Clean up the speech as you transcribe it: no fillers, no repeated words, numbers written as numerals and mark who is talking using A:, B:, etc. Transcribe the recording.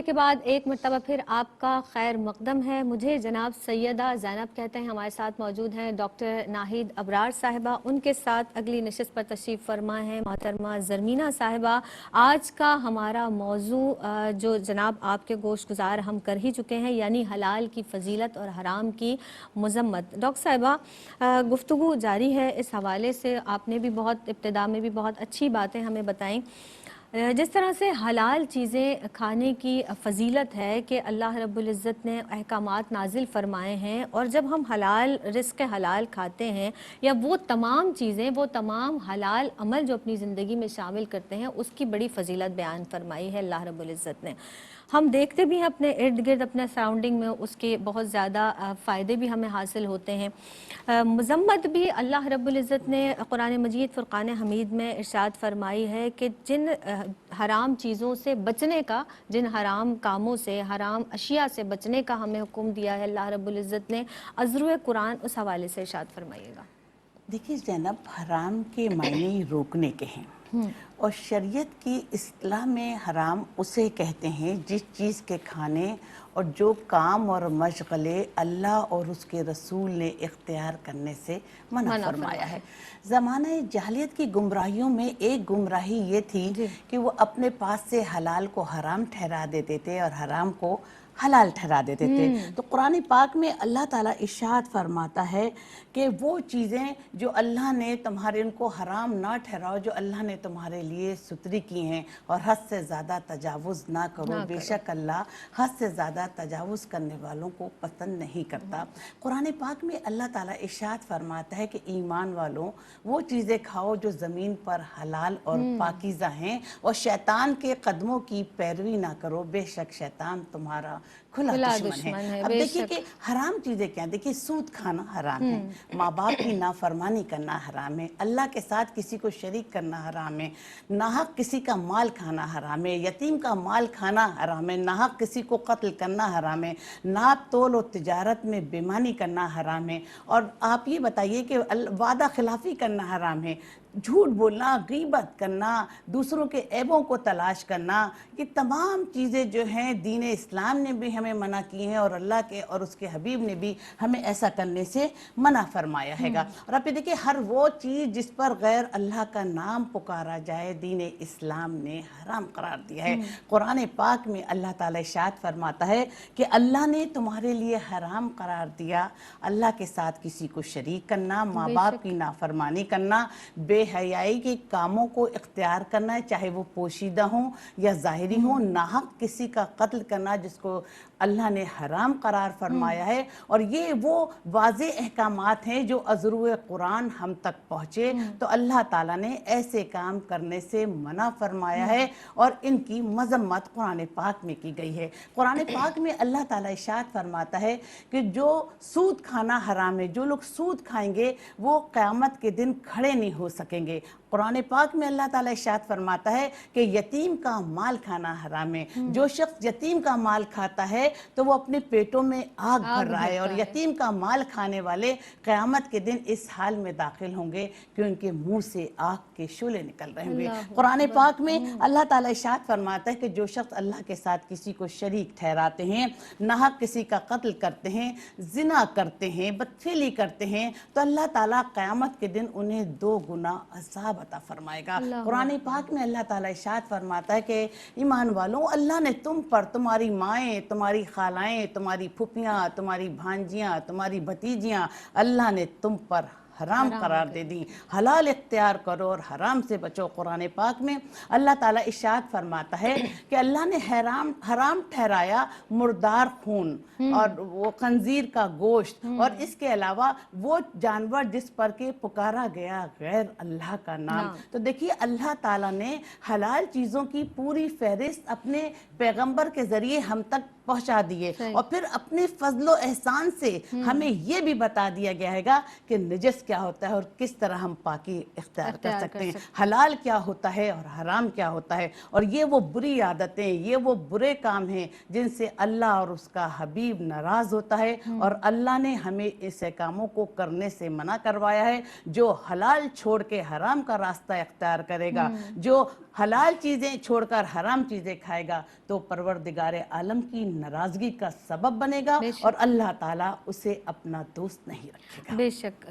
A: کے بعد ایک مرتبہ پھر آپ کا خیر مقدم ہے. مجھے جناب سیدہ زینب کہتے ہیں ہمارے ساتھ موجود ہیں. ڈاکٹر ناہید ابرار صاحبہ ان کے ساتھ اگلی نشست پر تشریف فرما ہیں محترمہ زرمینہ صاحبہ. آج کا ہمارا موضوع جو جناب آپ کے گوش گزار ہم کر ہی چکے ہیں, یعنی حلال کی فضیلت اور حرام کی مذمت. ڈاکٹر صاحبہ گفتگو جاری ہے اس حوالے سے. آپ نے بھی بہت ابتدا میں بھی بہت اچھی باتیں ہمیں بتائیں. جس طرح سے حلال چیزیں کھانے کی فضیلت ہے کہ اللہ رب العزت نے احکامات نازل فرمائے ہیں, اور جب ہم حلال رزق حلال کھاتے ہیں یا وہ تمام چیزیں وہ تمام حلال عمل جو اپنی زندگی میں شامل کرتے ہیں, اس کی بڑی فضیلت بیان فرمائی ہے اللہ رب العزت نے. ہم دیکھتے بھی ہیں اپنے ارد گرد اپنے سراؤنڈنگ میں اس کے بہت زیادہ فائدے بھی ہمیں حاصل ہوتے ہیں. مذمت بھی اللہ رب العزت نے قرآن مجید فرقان حمید میں ارشاد فرمائی ہے کہ جن حرام چیزوں سے بچنے کا, جن حرام کاموں سے حرام اشیاء سے بچنے کا ہمیں حکم دیا ہے اللہ رب العزت نے. ازروِ قرآن اس حوالے سے ارشاد فرمائیے گا.
B: دیکھیے زینب, حرام کے معنی ہی روکنے کے ہیں, اور شریعت کی اصطلاح میں حرام اسے کہتے ہیں جس چیز کے کھانے اور جو کام اور مشغلے اللہ اور اس کے رسول نے اختیار کرنے سے منع فرمایا ہے. زمانہ جاہلیت کی گمراہیوں میں ایک گمراہی یہ تھی کہ وہ اپنے پاس سے حلال کو حرام ٹھہرا دیتے تھے اور حرام کو حلال ٹھہرا دیتے تھے. تو قرآن پاک میں اللہ تعالیٰ ارشاد فرماتا ہے کہ وہ چیزیں جو اللہ نے تمہارے ان کو حرام نہ ٹھہراؤ, جو اللہ نے تمہارے لیے ستری کی ہیں, اور حد سے زیادہ تجاوز نہ کرو, بے شک اللہ حد سے زیادہ تجاوز کرنے والوں کو پسند نہیں کرتا. قرآن پاک میں اللہ تعالیٰ ارشاد فرماتا ہے کہ ایمان والوں وہ چیزیں کھاؤ جو زمین پر حلال اور پاکیزہ ہیں, اور شیطان کے قدموں کی پیروی نہ کرو, بے شک شیطان تمہارا کھلا دشمن ہے. اب دیکھیے کہ حرام چیزیں کیا ہیں. دیکھیے سود کھانا حرام ہے, ماں باپ کی نافرمانی کرنا حرام ہے, اللہ کے ساتھ کسی کو شریک کرنا حرام ہے, ناحق کسی کا مال کھانا حرام ہے, یتیم کا مال کھانا حرام ہے, ناحق کسی کو قتل کرنا حرام ہے, ناپ تول و تجارت میں بےمانی کرنا حرام ہے. اور آپ یہ بتائیے کہ وعدہ خلافی کرنا حرام ہے, جھوٹ بولنا, غیبت کرنا, دوسروں کے عیبوں کو تلاش کرنا, یہ تمام چیزیں جو ہیں دین اسلام نے بھی ہمیں منع کی ہیں, اور اللہ کے اور اس کے حبیب نے بھی ہمیں ایسا کرنے سے منع فرمایا ہے گا. اور آپ یہ دیکھیں ہر وہ چیز جس پر غیر اللہ کا نام پکارا جائے دین اسلام نے حرام قرار دیا ہے. قرآن پاک میں اللہ تعالیٰ ارشاد فرماتا ہے کہ اللہ نے تمہارے لیے حرام قرار دیا اللہ کے ساتھ کسی کو شریک کرنا, ماں باپ کی نافرمانی کرنا, بے حیائی کے کاموں کو اختیار کرنا ہے, چاہے وہ پوشیدہ ہوں یا ظاہری ہوں, ناحق کسی کا قتل کرنا جس کو اللہ نے حرام قرار فرمایا ہے. اور یہ وہ واضح احکامات ہیں جو ازروِ قرآن ہم تک پہنچے تو اللہ تعالیٰ نے ایسے کام کرنے سے منع فرمایا ہے, اور ان کی مذمت قرآن پاک میں کی گئی ہے. قرآن پاک میں اللہ تعالیٰ ارشاد فرماتا ہے کہ جو سود کھانا حرام ہے, جو لوگ سود کھائیں گے وہ قیامت کے دن کھڑے نہیں ہو سکیں گے. قرآن پاک میں اللہ تعالیٰ ارشاد فرماتا ہے کہ یتیم کا مال کھانا حرام ہے. جو شخص یتیم کا مال کھاتا ہے تو وہ اپنے پیٹوں میں آگ بھر رہا ہے, اور یتیم کا مال کھانے والے قیامت کے دن اس حال میں داخل ہوں گے کہ ان کے منہ سے آگ کے شعلے نکل رہے ہوں گے. قرآن پاک میں اللہ تعالیٰ ارشاد فرماتا ہے کہ جو شخص اللہ کے ساتھ کسی کو شریک ٹھہراتے ہیں, ناحق کسی کا قتل کرتے ہیں, زنا کرتے ہیں, بدفعلی کرتے ہیں, تو اللہ تعالیٰ قیامت کے دن انہیں 2 گنا عذاب عطا فرمائے گا. قرآن پاک میں اللہ تعالیٰ ارشاد فرماتا ہے کہ ایمان والوں اللہ نے تم پر تمہاری مائیں, تمہاری خالائیں, تمہاری پھپھیاں, تمہاری بھانجیاں, تمہاری بھتیجیاں, اللہ نے تم پر حرام قرار دے دی. حلال اختیار کرو اور حرام سے بچو. قرآن پاک میں اللہ تعالیٰ ارشاد فرماتا ہے کہ اللہ نے حرام ٹھہرایا مردار خون اور وہ خنزیر کا گوشت, اور اس کے علاوہ وہ جانور جس پر کے پکارا گیا غیر اللہ کا نام. تو دیکھیے اللہ تعالیٰ نے حلال چیزوں کی پوری فہرست اپنے پیغمبر کے ذریعے ہم تک پہنچا دیے, اور پھر اپنے فضل و احسان سے ہمیں یہ بھی بتا دیا گیا ہے گا کہ نجس کیا ہوتا ہے اور کس طرح ہم پاکی اختیار کر
A: اختیار
B: سکتے
A: کر
B: ہیں،
A: سکتے
B: حلال کیا ہوتا ہے اور حرام کیا ہوتا ہے، اور یہ وہ بری عادتیں، یہ وہ برے کام ہیں جن سے اللہ اور اس کا حبیب ناراض ہوتا ہے، اور اللہ نے ہمیں ایسے کاموں کو کرنے سے منع کروایا ہے۔ جو حلال چھوڑ کے حرام کا راستہ اختیار کرے گا، جو حلال چیزیں چھوڑ کر حرام چیزیں کھائے گا، تو پروردگار عالم کی ناراضگی کا سبب بنے گا
A: بے
B: اور
A: شک
B: اللہ تعالیٰ اسے اپنا دوست نہیں رکھے گا۔
A: بے شک